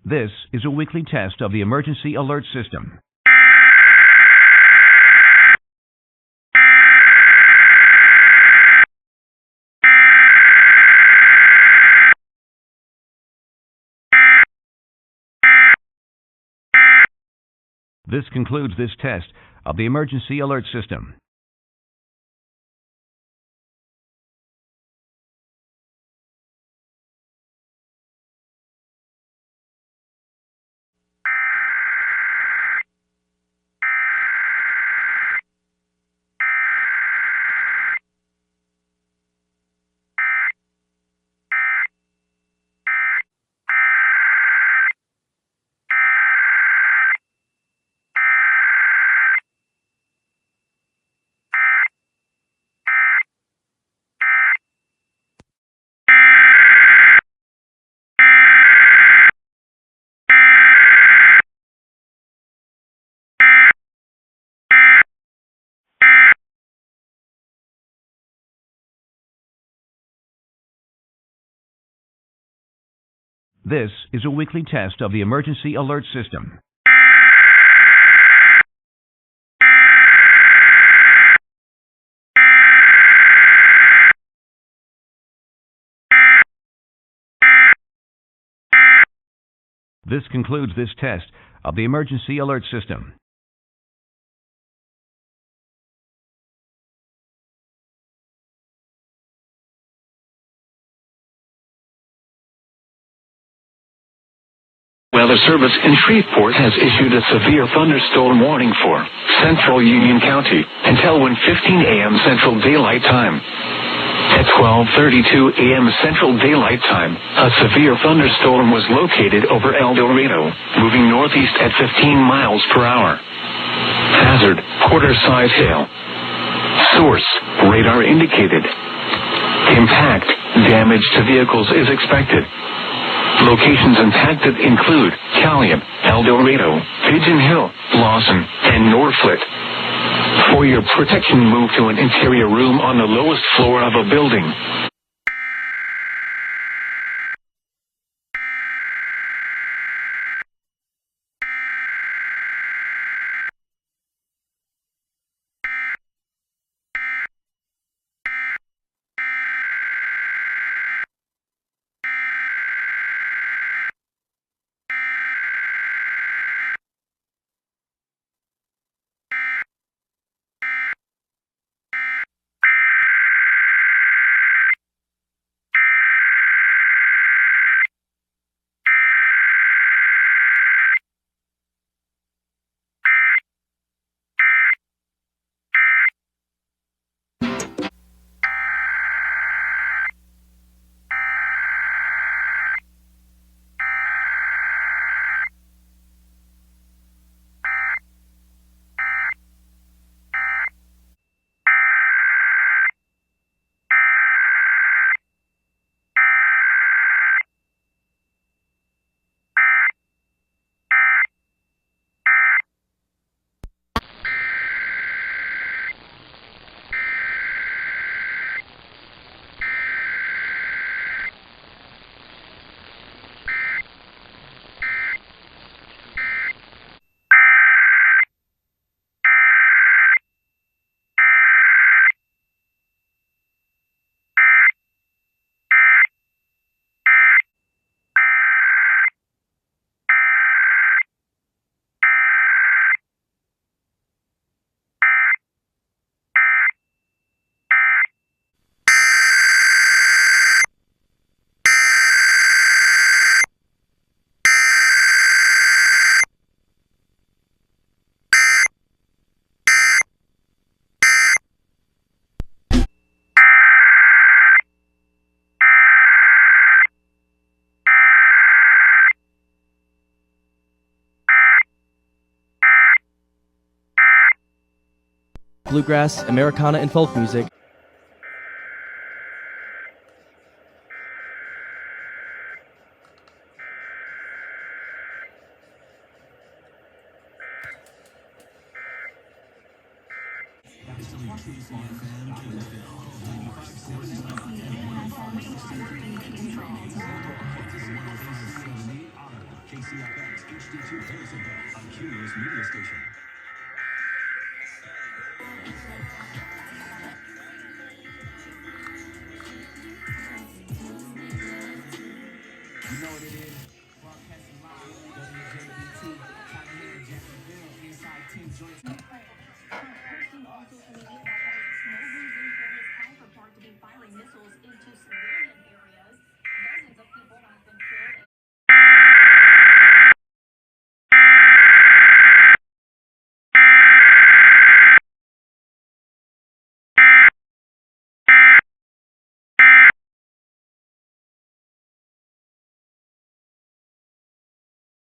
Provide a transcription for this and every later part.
This is a weekly test of the emergency alert system. This concludes this test of the emergency alert system. This is a weekly test of the emergency alert system. This concludes this test of the emergency alert system. Weather Service in Shreveport has issued a severe thunderstorm warning for central Union County until 1:15 a.m. Central Daylight Time. At 12:32 a.m. Central Daylight Time, a severe thunderstorm was located over El Dorado, moving northeast at 15 miles per hour. Hazard, quarter-size hail. Source, radar indicated. Impact, damage to vehicles is expected. Locations impacted include Callion, El Dorado, Pigeon Hill, Lawson, and Norflit. For your protection, move to an interior room on the lowest floor of a building. Bluegrass, Americana, and folk music. You know what it is? Broadcasting live, WJON, out here in Jacksonville, inside 10 joints. Posting on social media that there's no reason for his counterpart to be firing missiles into civilian areas. Dozens of people have been killed.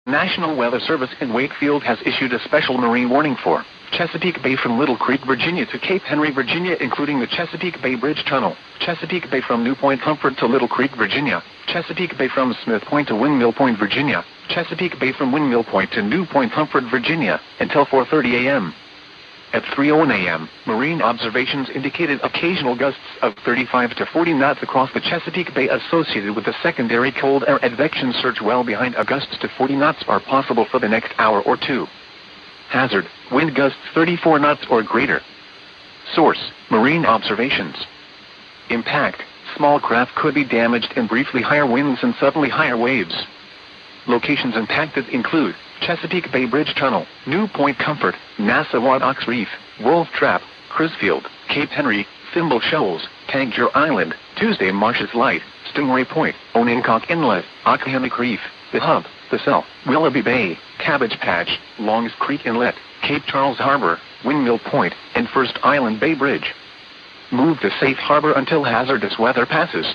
National Weather Service in Wakefield has issued a special marine warning for Chesapeake Bay from Little Creek, Virginia to Cape Henry, Virginia, including the Chesapeake Bay Bridge Tunnel, Chesapeake Bay from New Point Comfort to Little Creek, Virginia, Chesapeake Bay from Smith Point to Windmill Point, Virginia, Chesapeake Bay from Windmill Point to New Point Comfort, Virginia, until 4:30 a.m. At 3:01 a.m., marine observations indicated occasional gusts of 35 to 40 knots across the Chesapeake Bay associated with a secondary cold air advection surge well behind. Gusts to 40 knots are possible for the next hour or two. Hazard, wind gusts 34 knots or greater. Source, marine observations. Impact, small craft could be damaged and briefly higher winds and suddenly higher waves. Locations impacted include Chesapeake Bay Bridge Tunnel, New Point Comfort, Nassau Ox Reef, Wolf Trap, Crisfield, Cape Henry, Thimble Shoals, Tangier Island, Tuesday Marshes Light, Stingray Point, Onancock Inlet, Occohannock Reef, The Hub, The Cell, Willoughby Bay, Cabbage Patch, Longs Creek Inlet, Cape Charles Harbor, Windmill Point, and First Island Bay Bridge. Move to safe harbor until hazardous weather passes.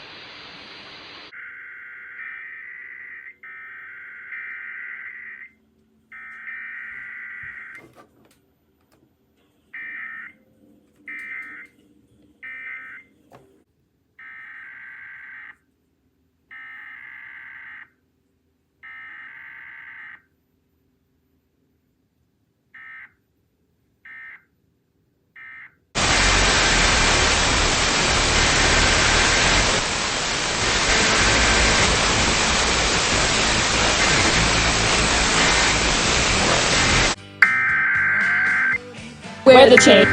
Where the change.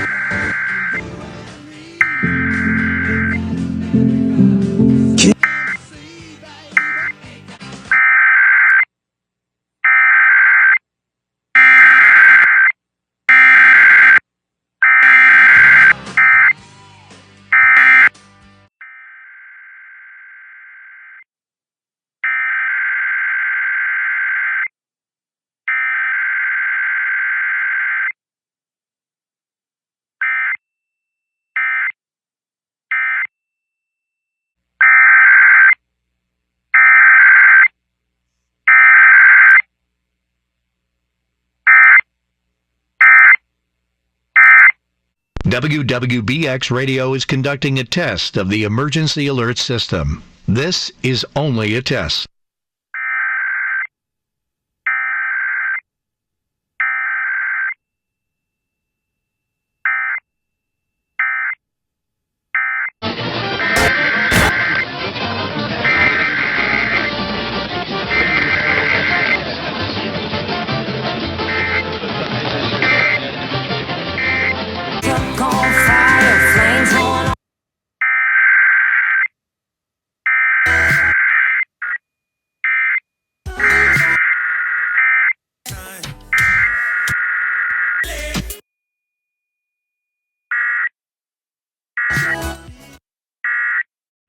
WWBX Radio is conducting a test of the emergency alert system. This is only a test.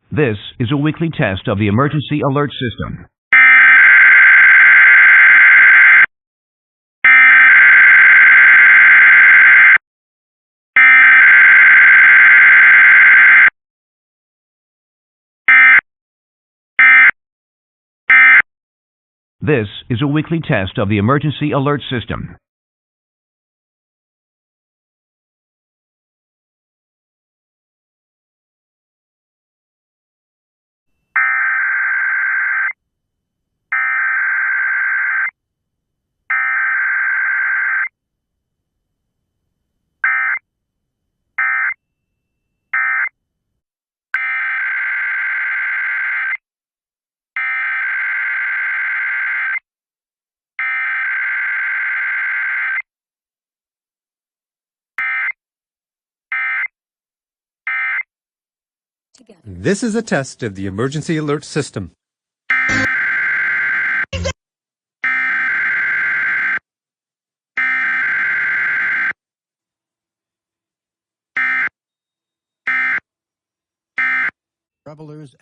This is a weekly test of the emergency alert system. This is a weekly test of the emergency alert system. This is a test of the emergency alert system. Travelers.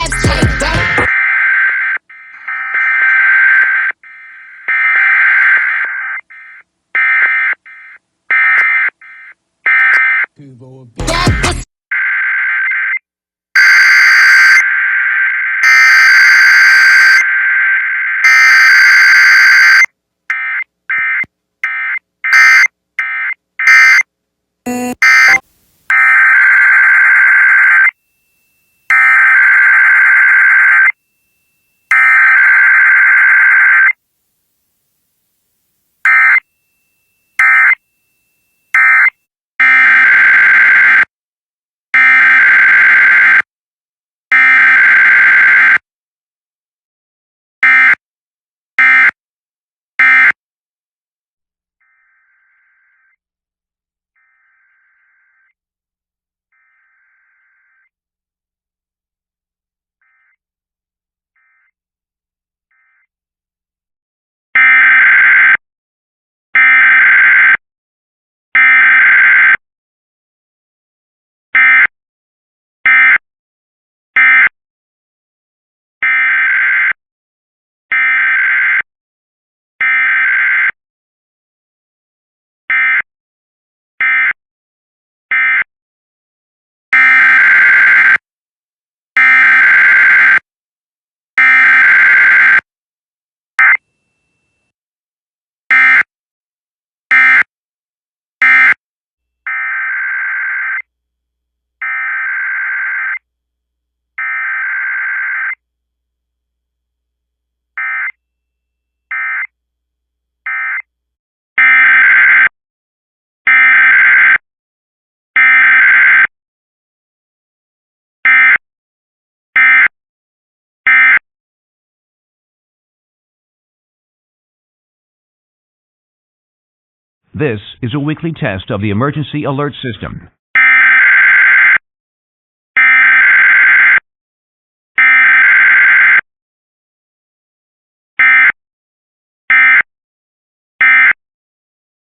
This is a weekly test of the emergency alert system.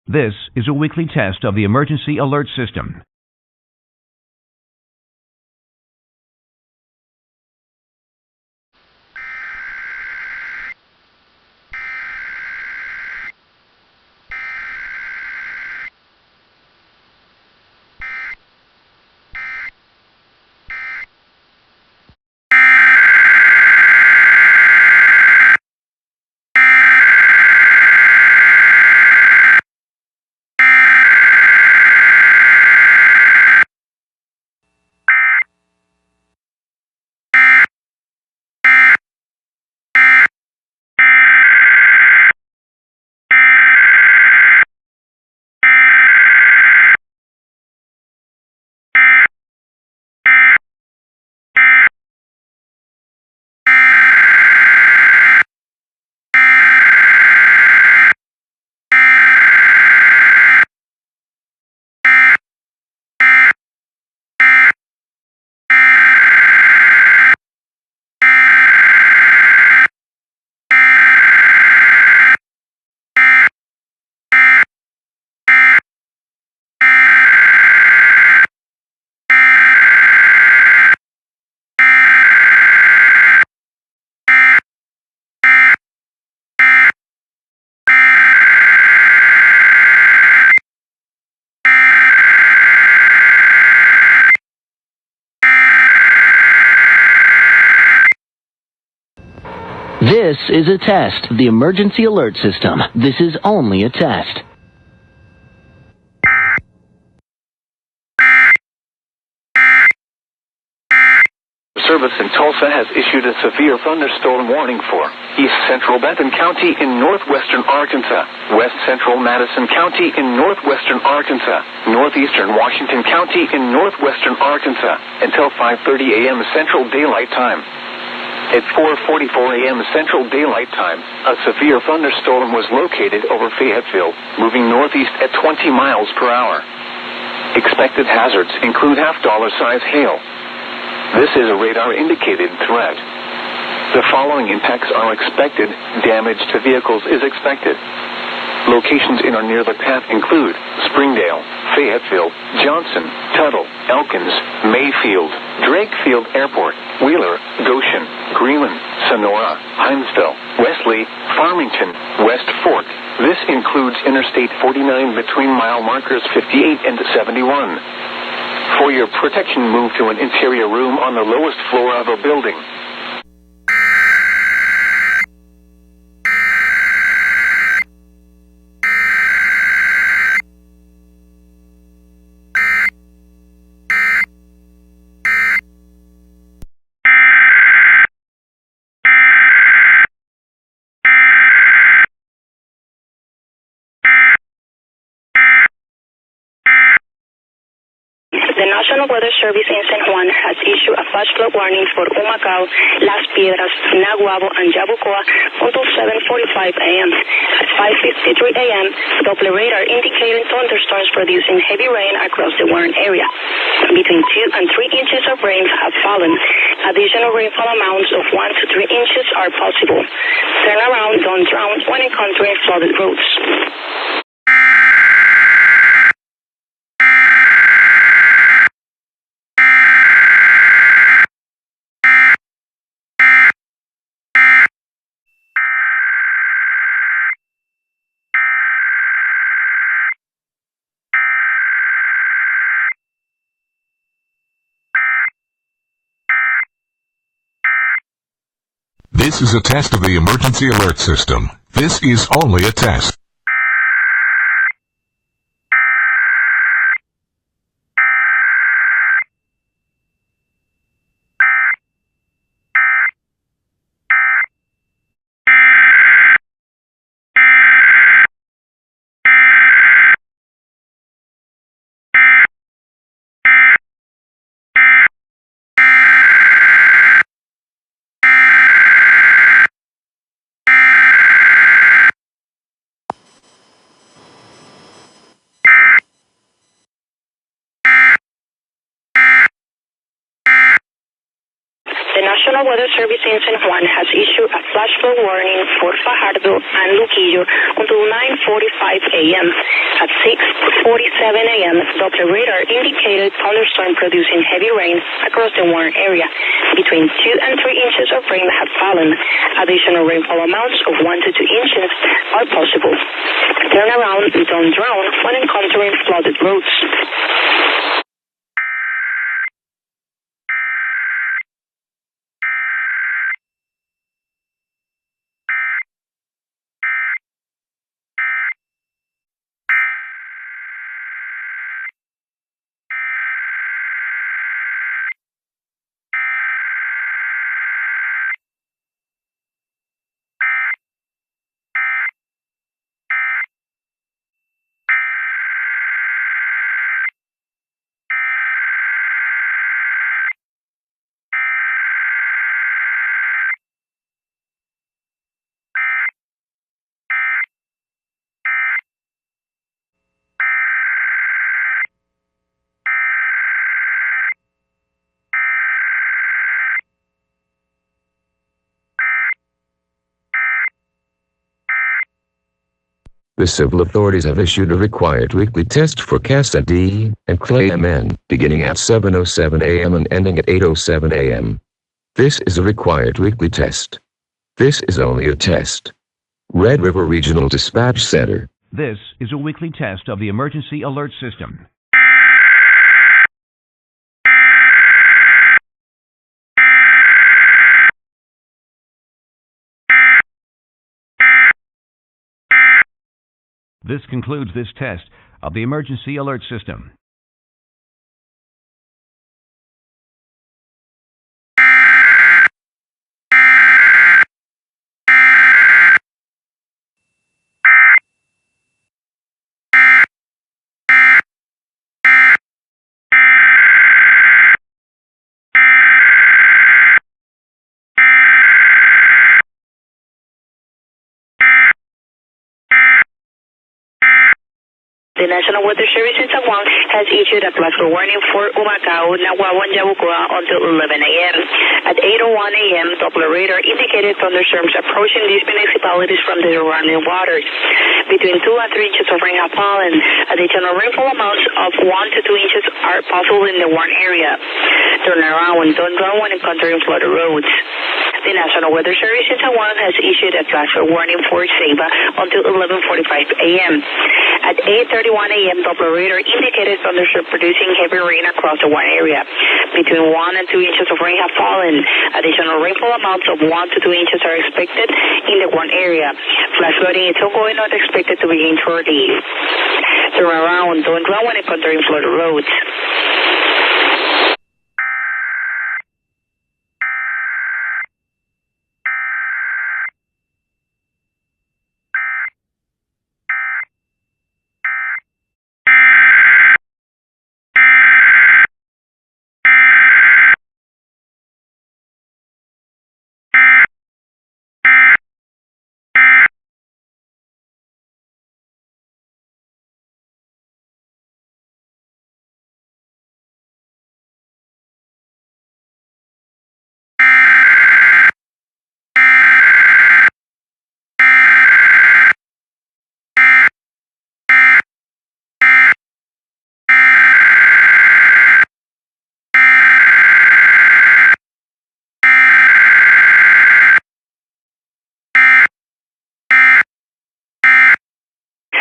This is a weekly test of the emergency alert system. This is a test of the emergency alert system. This is only a test. Service in Tulsa has issued a severe thunderstorm warning for East Central Benton County in northwestern Arkansas, West Central Madison County in northwestern Arkansas, northeastern Washington County in northwestern Arkansas until 5:30 a.m. Central Daylight Time. At 4:44 a.m. Central Daylight Time, a severe thunderstorm was located over Fayetteville, moving northeast at 20 miles per hour. Expected hazards include half-dollar size hail, This is a radar-indicated threat. The following impacts are expected. Damage to vehicles is expected. Locations in or near the path include Springdale, Fayetteville, Johnson, Tuttle, Elkins, Mayfield, Drakefield Airport, Wheeler, Goshen, Greenland, Sonora, Hinesville, Wesley, Farmington, West Fork. This includes Interstate 49 between mile markers 58 and 71. For your protection, move to an interior room on the lowest floor of a building. The National Weather Service in San Juan has issued a flash flood warning for Humacao, Las Piedras, Naguabo, and Yabucoa until 7:45 a.m. At 5:53 a.m., Doppler radar indicated thunderstorms producing heavy rain across the Warren area. Between 2 and 3 inches of rain have fallen. Additional rainfall amounts of 1 to 3 inches are possible. Turn around, don't drown when encountering flooded roads. This is a test of the emergency alert system. This is only a test. The National Weather Service in San Juan has issued a flash flood warning for Fajardo and Luquillo until 9:45 a.m. At 6:47 a.m., Doppler radar indicated thunderstorm producing heavy rain across the Warren area. Between 2 and 3 inches of rain have fallen. Additional rainfall amounts of 1 to 2 inches are possible. Turn around, don't drown when encountering flooded roads. The civil authorities have issued a required weekly test for Casa D and Clay MN, beginning at 7:07 a.m. and ending at 8:07 a.m. This is a required weekly test. This is only a test. Red River Regional Dispatch Center. This is a weekly test of the emergency alert system. This concludes this test of the emergency alert system. The National Weather Service in San Juan has issued a flash flood warning for Humacao, Nahuatl, and Yabucoa until 11 a.m. At 8:01 a.m., Doppler radar indicated thunderstorms approaching these municipalities from the surrounding waters. Between 2 and 3 inches of rain have fallen. Additional rainfall amounts of 1 to 2 inches are possible in the Warren area. Turn around and don't drown when encountering flooded roads. The National Weather Service in San Juan has issued a flash flood warning for Ceiba until 11:45 a.m. At 8:31 a.m., Doppler radar indicated thunderstorms producing heavy rain across the Warren area. Between 1 and 2 inches of rain have fallen. Additional rainfall amounts of 1 to 2 inches are expected in the Warren area. Flash flooding is ongoing, not expected to begin shortly. Turn around, don't drown when encountering flooded roads.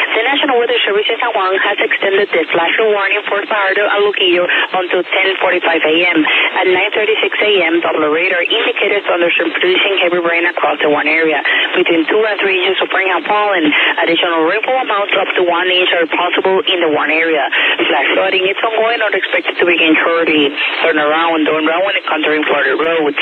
The National Weather Service in San Juan has extended the flash flood warning for Fajardo and Luquillo until 10:45 a.m. At 9:36 a.m., Doppler radar indicated thunderstorms producing heavy rain across the Warren area. Between 2 and 3 inches of rain have fallen. Additional rainfall amounts up to 1 inch are possible in the Warren area. Flash flooding is ongoing, not expected to begin shortly. Turn around, don't drown when encountering flooded roads.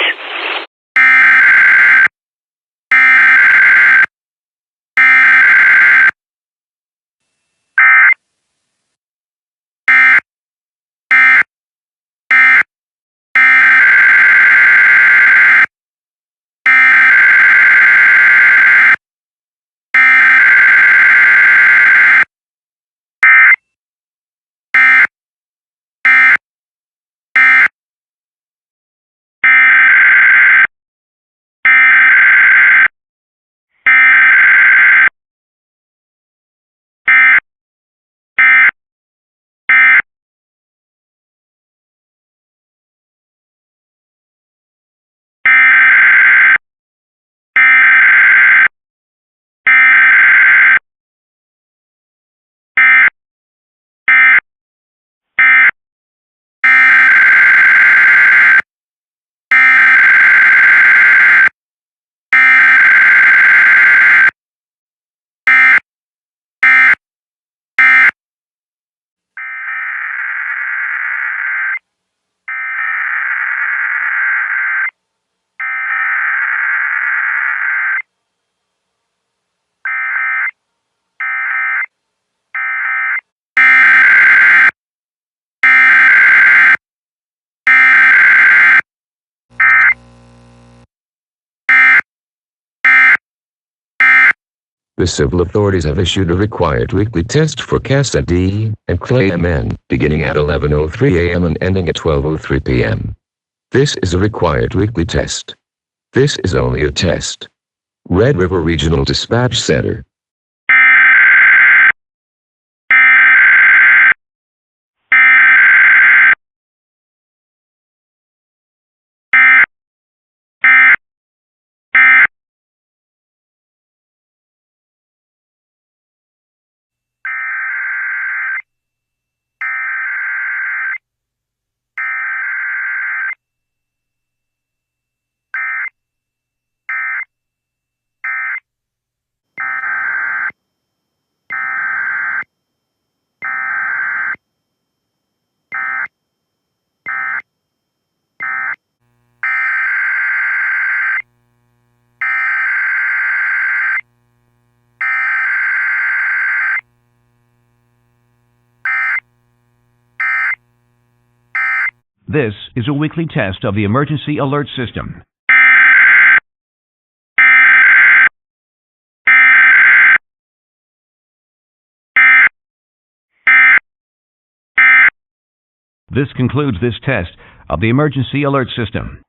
The civil authorities have issued a required weekly test for Casa D and Clay MN, beginning at 11:03 a.m. and ending at 12:03 p.m. This is a required weekly test. This is only a test. Red River Regional Dispatch Center. This is a weekly test of the emergency alert system. This concludes this test of the emergency alert system.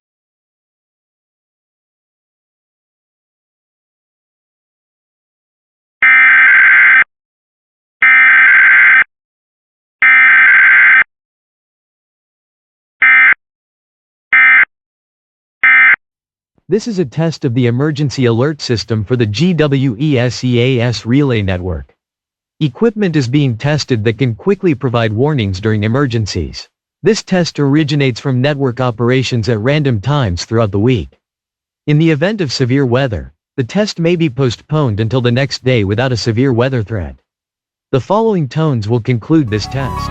This is a test of the emergency alert system for the GWESEAS relay network. Equipment is being tested that can quickly provide warnings during emergencies. This test originates from network operations at random times throughout the week. In the event of severe weather, the test may be postponed until the next day without a severe weather threat. The following tones will conclude this test.